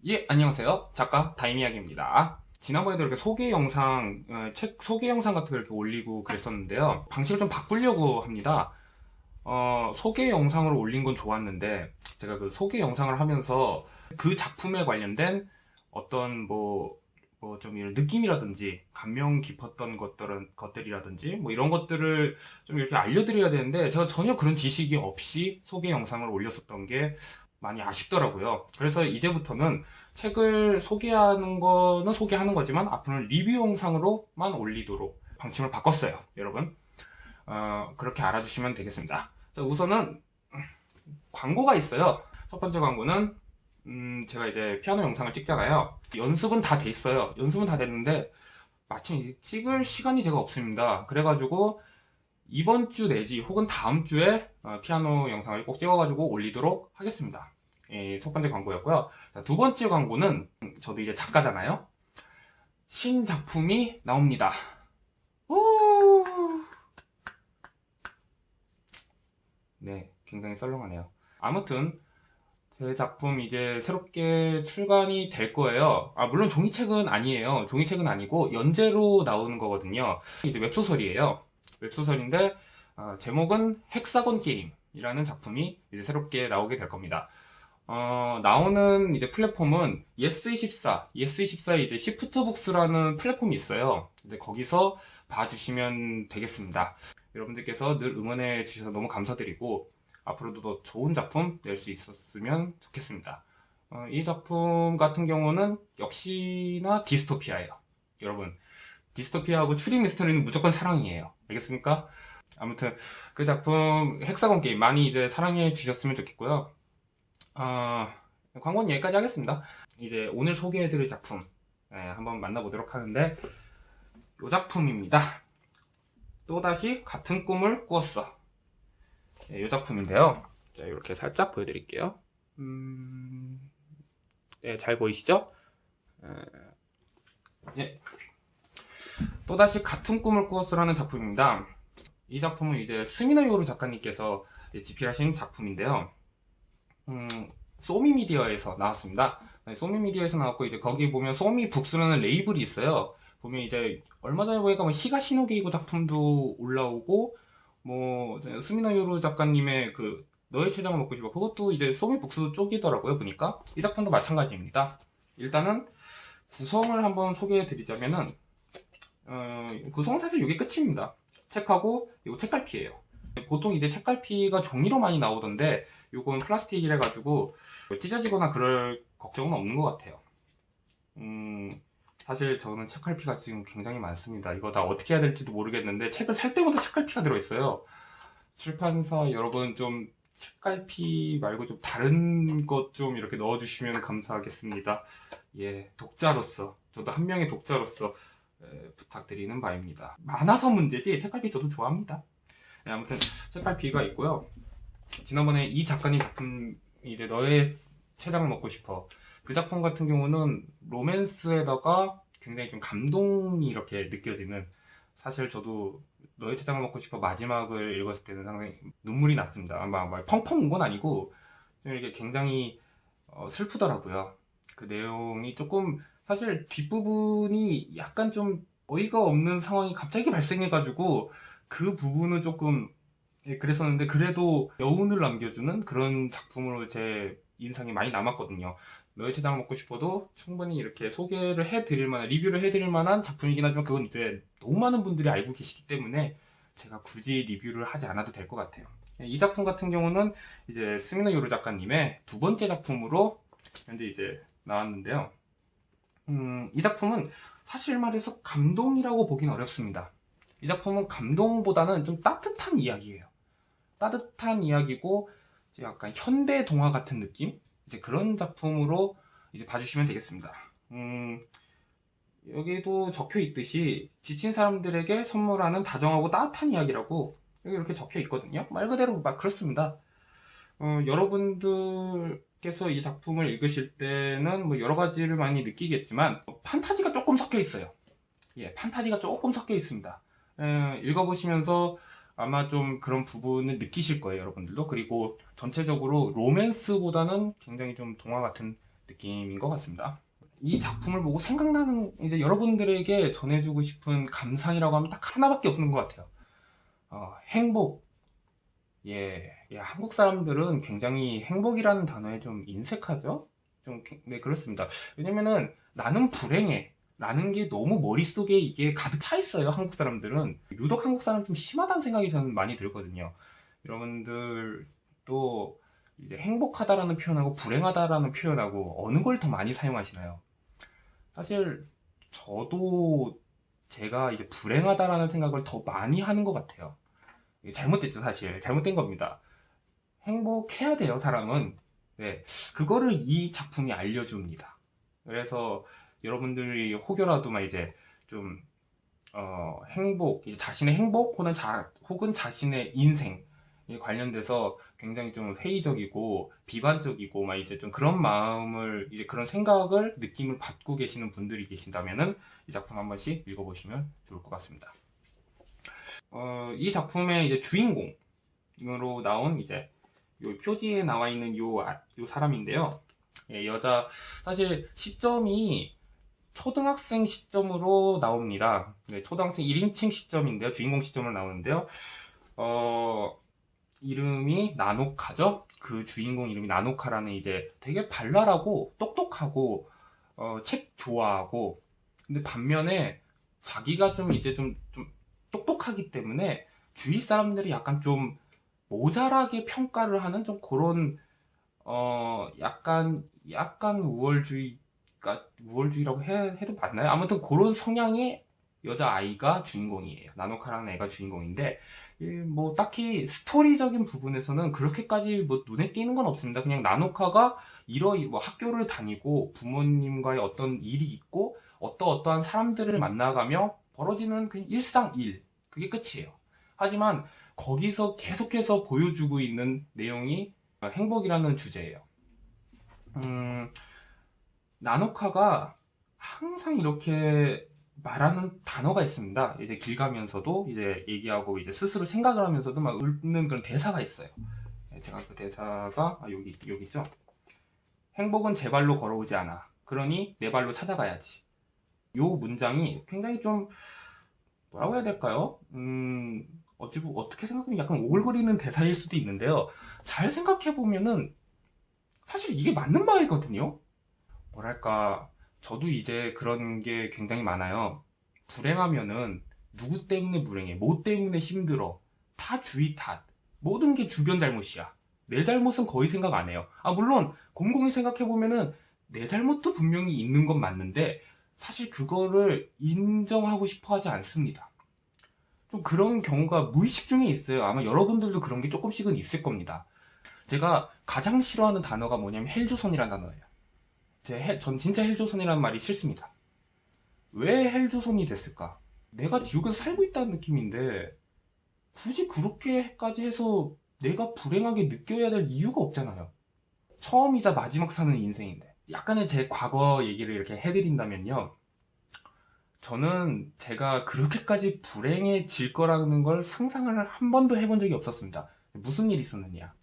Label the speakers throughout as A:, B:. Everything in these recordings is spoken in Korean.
A: 예, 안녕하세요. 작가 다임이야기입니다. 지난번에도 이렇게 소개 영상, 책 소개 영상 같은 걸 이렇게 올리고 그랬었는데요. 방식을 좀 바꾸려고 합니다. 소개 영상으로 올린 건 좋았는데, 제가 그 소개 영상을 하면서 그 작품에 관련된 어떤 좀 이런 느낌이라든지, 감명 깊었던 것들이라든지, 뭐 이런 것들을 좀 이렇게 알려드려야 되는데, 제가 전혀 그런 지식이 없이 소개 영상을 올렸었던 게 많이 아쉽더라고요. 그래서 이제부터는 책을 소개하는 거는 소개하는 거지만 앞으로는 리뷰 영상으로만 올리도록 방침을 바꿨어요. 여러분 그렇게 알아주시면 되겠습니다. 자, 우선은 광고가 있어요. 첫 번째 광고는 제가 이제 피아노 영상을 찍잖아요. 연습은 다 돼 있어요. 연습은 다 됐는데 마침 찍을 시간이 제가 없습니다. 그래가지고 이번 주 내지 혹은 다음 주에 피아노 영상을 꼭 찍어가지고 올리도록 하겠습니다. 첫 번째 광고였고요. 두 번째 광고는 저도 이제 작가잖아요. 신작품이 나옵니다. 오! 네, 굉장히 썰렁하네요. 아무튼 제 작품 이제 새롭게 출간이 될 거예요. 물론 종이책은 아니에요. 종이책은 아니고 연재로 나오는 거거든요. 이제 웹소설이에요. 웹소설인데 제목은 헥사곤 게임이라는 작품이 이제 새롭게 나오게 될 겁니다. 나오는 이제 플랫폼은 예스24에 이제 시프트북스라는 플랫폼이 있어요. 근데 거기서 봐주시면 되겠습니다. 여러분들께서 늘 응원해 주셔서 너무 감사드리고 앞으로도 더 좋은 작품 낼 수 있었으면 좋겠습니다. 이 작품 같은 경우는 역시나 디스토피아예요. 여러분, 디스토피아하고 추리 미스터리는 무조건 사랑이에요. 알겠습니까? 아무튼 그 작품 헥사곤 게임 많이 이제 사랑해 주셨으면 좋겠고요. 광고는 여기까지 하겠습니다. 이제 오늘 소개해드릴 작품 한번 만나보도록 하는데 이 작품입니다. 또다시 같은 꿈을 꾸었어. 이 작품인데요. 자, 이렇게 살짝 보여드릴게요. 네, 잘 보이시죠? 예. 또다시 같은 꿈을 꾸었어라는 작품입니다. 이 작품은 이제 스미노 요루 작가님께서 집필하신 작품인데요. 소미미디어에서 나왔습니다. 소미미디어에서 나왔고 이제 거기 보면 소미북스라는 레이블이 있어요. 보면 이제 얼마 전에 보니까 뭐 히가시노게이고 작품도 올라오고 뭐 스미노 요루 작가님의 그 너의 췌장을 먹고 싶어 그것도 이제 소미북스 쪽이더라고요. 보니까 이 작품도 마찬가지입니다. 일단은 구성을 한번 소개해 드리자면은 구성은 사실 이게 끝입니다. 책하고 이거 책갈피예요. 보통 이제 책갈피가 종이로 많이 나오던데 요건 플라스틱이라 가지고 찢어지거나 그럴 걱정은 없는 것 같아요. 사실 저는 책갈피가 지금 굉장히 많습니다. 이거 다 어떻게 해야 될지도 모르겠는데 책을 살 때마다 책갈피가 들어있어요. 출판사 여러분 좀 책갈피 말고 좀 다른 것 좀 이렇게 넣어주시면 감사하겠습니다. 예, 독자로서 저도 한 명의 독자로서 부탁드리는 바입니다. 많아서 문제지 책갈피 저도 좋아합니다. 네, 아무튼 책갈피가 있고요. 지난번에 이 작가님 작품 이제 너의 췌장을 먹고 싶어 그 작품 같은 경우는 로맨스에다가 굉장히 좀 감동이 이렇게 느껴지는 사실 저도 너의 췌장을 먹고 싶어 마지막을 읽었을 때는 상당히 눈물이 났습니다. 막 펑펑 운 건 아니고 좀 이렇게 굉장히 슬프더라고요. 그 내용이 조금 사실 뒷부분이 약간 좀 어이가 없는 상황이 갑자기 발생해가지고 그 부분은 조금 그랬었는데 그래도 여운을 남겨주는 그런 작품으로 제 인상이 많이 남았거든요. 너의 췌장을 먹고 싶어도 충분히 이렇게 소개를 해드릴 만한 리뷰를 해드릴 만한 작품이긴 하지만 그건 이제 너무 많은 분들이 알고 계시기 때문에 제가 굳이 리뷰를 하지 않아도 될 것 같아요. 이 작품 같은 경우는 이제 스미노 요루 작가님의 두 번째 작품으로 현재 이제 나왔는데요. 이 작품은 사실 말해서 감동이라고 보긴 어렵습니다. 이 작품은 감동보다는 좀 따뜻한 이야기예요. 따뜻한 이야기고 이제 약간 현대 동화 같은 느낌? 이제 그런 작품으로 이제 봐주시면 되겠습니다. 여기도 적혀 있듯이 지친 사람들에게 선물하는 다정하고 따뜻한 이야기라고 여기 이렇게 적혀 있거든요. 말 그대로 막 그렇습니다. 여러분들께서 이 작품을 읽으실 때는 뭐 여러 가지를 많이 느끼겠지만 판타지가 조금 섞여 있어요. 예, 판타지가 조금 섞여 있습니다. 읽어보시면서 아마 좀 그런 부분을 느끼실 거예요, 여러분들도. 그리고 전체적으로 로맨스보다는 굉장히 좀 동화 같은 느낌인 것 같습니다. 이 작품을 보고 생각나는 이제 여러분들에게 전해주고 싶은 감상이라고 하면 딱 하나밖에 없는 것 같아요. 행복. 한국 사람들은 굉장히 행복이라는 단어에 좀 인색하죠? 네, 그렇습니다. 왜냐면은 나는 불행해. 라는 게 너무 머릿속에 이게 가득 차 있어요, 한국 사람들은. 유독 한국 사람 좀 심하다는 생각이 저는 많이 들거든요. 여러분들도 이제 행복하다라는 표현하고 불행하다라는 표현하고 어느 걸 더 많이 사용하시나요? 사실 저도 제가 이제 불행하다라는 생각을 더 많이 하는 것 같아요. 이게 잘못됐죠, 사실. 잘못된 겁니다. 행복해야 돼요, 사람은. 네, 그거를 이 작품이 알려줍니다. 그래서 여러분들이 혹여라도 막 이제 좀 자신의 행복 혹은 자신의 인생에 관련돼서 굉장히 좀 회의적이고 비관적이고 막 이제 좀 그런 마음을 이제 그런 생각을 느낌을 받고 계시는 분들이 계신다면은 이 작품 한 번씩 읽어보시면 좋을 것 같습니다. 이 작품의 이제 주인공으로 나온 이제 요 표지에 나와 있는 요 사람인데요. 여자, 사실 시점이 초등학생 시점으로 나옵니다. 네, 초등학생 1인칭 시점인데요. 주인공 시점으로 나오는데요. 이름이 나노카죠? 그 주인공 이름이 나노카라는 이제 되게 발랄하고 똑똑하고 책 좋아하고, 근데 반면에 자기가 좀 이제 좀 똑똑하기 때문에 주위 사람들이 약간 좀 모자라게 평가를 하는 좀 그런 약간 우월주의라고 해도 맞나요? 아무튼 그런 성향의 여자아이가 주인공이에요. 나노카라는 애가 주인공인데, 뭐 딱히 스토리적인 부분에서는 그렇게까지 뭐 눈에 띄는 건 없습니다. 그냥 나노카가 뭐 학교를 다니고 부모님과의 어떤 일이 있고 어떠한 사람들을 만나가며 벌어지는 그냥 일상일, 그게 끝이에요. 하지만 거기서 계속해서 보여주고 있는 내용이 행복이라는 주제예요. 나노카가 항상 이렇게 말하는 단어가 있습니다. 이제 길 가면서도 이제 얘기하고 이제 스스로 생각을 하면서도 막 읊는 그런 대사가 있어요. 제가 그 대사가 여기 있죠. 행복은 제 발로 걸어오지 않아. 그러니 내 발로 찾아가야지. 요 문장이 굉장히 좀 뭐라고 해야 될까요? 어떻게 생각하면 약간 오글거리는 대사일 수도 있는데요. 잘 생각해보면은 사실 이게 맞는 말이거든요. 뭐랄까, 저도 이제 그런 게 굉장히 많아요. 불행하면은 누구 때문에 불행해, 뭐 때문에 힘들어, 다 주위 탓, 모든 게 주변 잘못이야. 내 잘못은 거의 생각 안 해요. 물론 곰곰이 생각해보면은 내 잘못도 분명히 있는 건 맞는데 사실 그거를 인정하고 싶어 하지 않습니다. 좀 그런 경우가 무의식 중에 있어요. 아마 여러분들도 그런 게 조금씩은 있을 겁니다. 제가 가장 싫어하는 단어가 뭐냐면 헬조선이라는 단어예요. 전 진짜 헬조선이라는 말이 싫습니다. 왜 헬조선이 됐을까? 내가 지옥에서 살고 있다는 느낌인데 굳이 그렇게까지 해서 내가 불행하게 느껴야 될 이유가 없잖아요. 처음이자 마지막 사는 인생인데. 약간의 제 과거 얘기를 이렇게 해드린다면요. 저는 제가 그렇게까지 불행해질 거라는 걸 상상을 한 번도 해본 적이 없었습니다. 무슨 일이 있었느냐.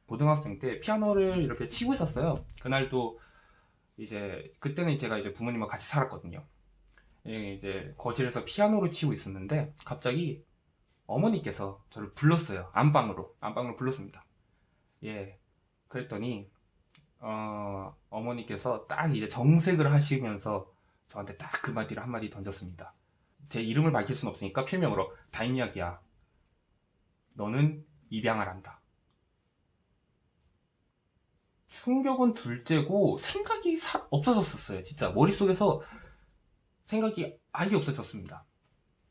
A: 고등학생 때 피아노를 이렇게 치고 있었어요. 그날도 이제 그때는 제가 이제 부모님과 같이 살았거든요. 이제 거실에서 피아노를 치고 있었는데 갑자기 어머니께서 저를 불렀어요. 안방으로 불렀습니다. 그랬더니 어머니께서 딱 이제 정색을 하시면서 저한테 딱 그 마디를 한마디 던졌습니다. 제 이름을 밝힐 순 없으니까 필명으로 다인약이야. 너는 입양을 한다. 충격은 둘째고 생각이 없어졌었어요. 진짜 머릿속에서 생각이 아예 없어졌습니다.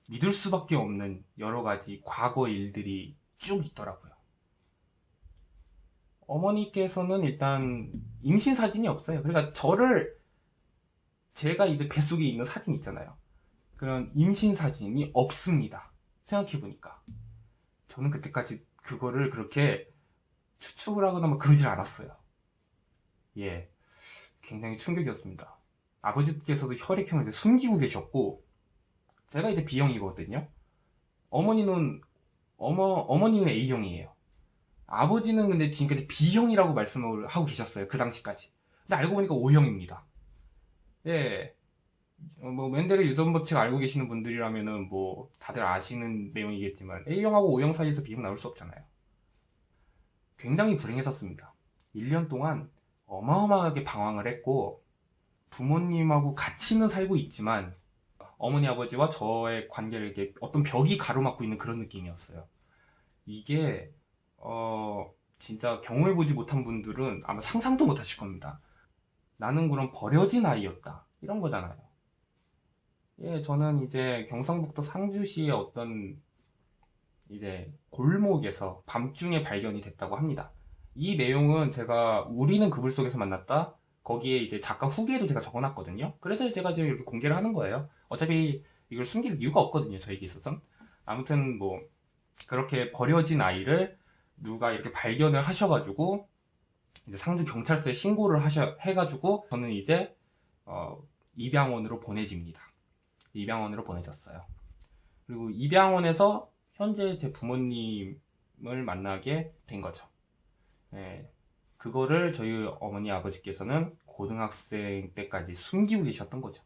A: 믿을 수밖에 없는 여러 가지 과거 일들이 쭉 있더라고요. 어머니께서는 일단 임신 사진이 없어요. 그러니까 제가 이제 뱃속에 있는 사진 있잖아요. 그런 임신 사진이 없습니다. 생각해보니까. 저는 그때까지 그거를 그렇게 추측을 하거나 뭐 그러질 않았어요. 굉장히 충격이었습니다. 아버지께서도 혈액형을 이제 숨기고 계셨고, 제가 이제 B형이거든요. 어머니는 A형이에요. 아버지는 근데 지금까지 B형이라고 말씀을 하고 계셨어요. 그 당시까지. 근데 알고 보니까 O형입니다. 예. 뭐 맨델의 유전 법칙 알고 계시는 분들이라면은 뭐 다들 아시는 내용이겠지만 A형하고 O형 사이에서 비교 나올 수 없잖아요. 굉장히 불행했었습니다. 1년 동안 어마어마하게 방황을 했고 부모님하고 같이는 살고 있지만 어머니 아버지와 저의 관계를 이렇게 어떤 벽이 가로막고 있는 그런 느낌이었어요. 이게 진짜 경험을 보지 못한 분들은 아마 상상도 못 하실 겁니다. 나는 그런 버려진 아이였다 이런 거잖아요. 예, 저는 이제 경상북도 상주시의 어떤 이제 골목에서 밤중에 발견이 됐다고 합니다. 이 내용은 제가 우리는 그불 속에서 만났다. 거기에 이제 작가 후기에도 제가 적어놨거든요. 그래서 제가 지금 이렇게 공개를 하는 거예요. 어차피 이걸 숨길 이유가 없거든요. 저에게 있어선. 아무튼 뭐 그렇게 버려진 아이를 누가 이렇게 발견을 하셔가지고 이제 상주 경찰서에 신고를 해가지고 저는 이제 입양원으로 보내집니다. 입양원으로 보내졌어요. 그리고 입양원에서 현재 제 부모님을 만나게 된 거죠. 예, 그거를 저희 어머니 아버지께서는 고등학생 때까지 숨기고 계셨던 거죠.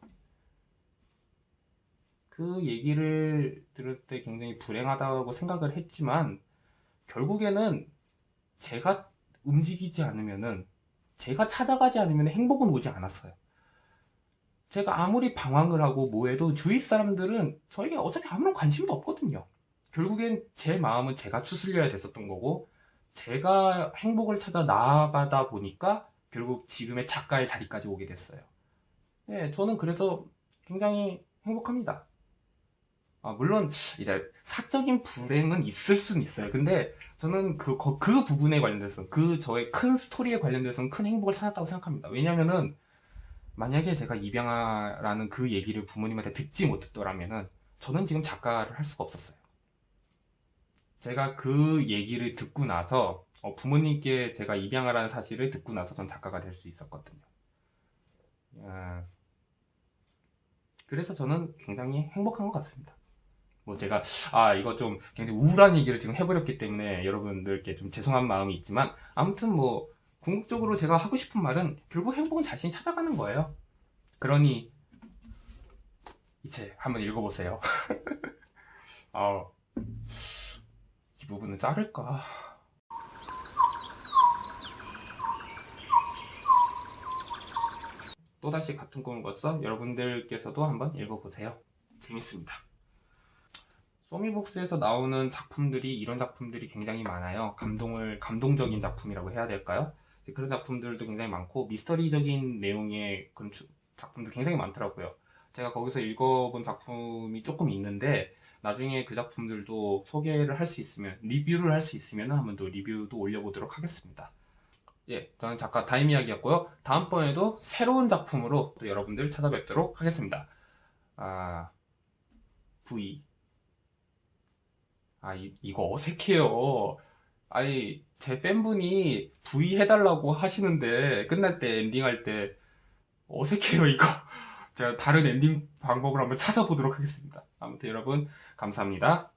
A: 그 얘기를 들을 때 굉장히 불행하다고 생각을 했지만 결국에는 제가 움직이지 않으면은 제가 찾아가지 않으면 행복은 오지 않았어요. 제가 아무리 방황을 하고 뭐해도 주위 사람들은 저에게 어차피 아무런 관심도 없거든요. 결국엔 제 마음은 제가 추스려야 됐었던 거고 제가 행복을 찾아 나아가다 보니까 결국 지금의 작가의 자리까지 오게 됐어요. 네, 저는 그래서 굉장히 행복합니다. 물론 이제 사적인 불행은 있을 수는 있어요. 근데 저는 그 부분에 관련돼서 그 저의 큰 스토리에 관련돼서는 큰 행복을 찾았다고 생각합니다. 왜냐면은 만약에 제가 입양아라는 그 얘기를 부모님한테 듣지 못했더라면은 저는 지금 작가를 할 수가 없었어요. 제가 그 얘기를 듣고 나서 부모님께 제가 입양아라는 사실을 듣고 나서 전 작가가 될 수 있었거든요. 그래서 저는 굉장히 행복한 것 같습니다. 뭐 제가 이거 좀 굉장히 우울한 얘기를 지금 해버렸기 때문에 여러분들께 좀 죄송한 마음이 있지만 아무튼 뭐 궁극적으로 제가 하고 싶은 말은 결국 행복은 자신이 찾아가는 거예요. 그러니 이 책 한번 읽어보세요. 이 부분은 자를까? 또다시 같은 꿈을 꿨어? 여러분들께서도 한번 읽어보세요. 재밌습니다. 소미북스에서 나오는 작품들이 이런 작품들이 굉장히 많아요. 감동적인 작품이라고 해야 될까요? 그런 작품들도 굉장히 많고 미스터리적인 내용의 그런 작품도 굉장히 많더라고요. 제가 거기서 읽어본 작품이 조금 있는데 나중에 그 작품들도 소개를 할 수 있으면 리뷰를 할 수 있으면 한번 또 리뷰도 올려보도록 하겠습니다. 예, 저는 작가 다임이야기였고요. 다음번에도 새로운 작품으로 또 여러분들 찾아뵙도록 하겠습니다. V 이거 어색해요. 아니 제 팬분이 V 해달라고 하시는데 끝날 때 엔딩할 때 어색해요 이거. 제가 다른 엔딩 방법을 한번 찾아보도록 하겠습니다. 아무튼 여러분 감사합니다.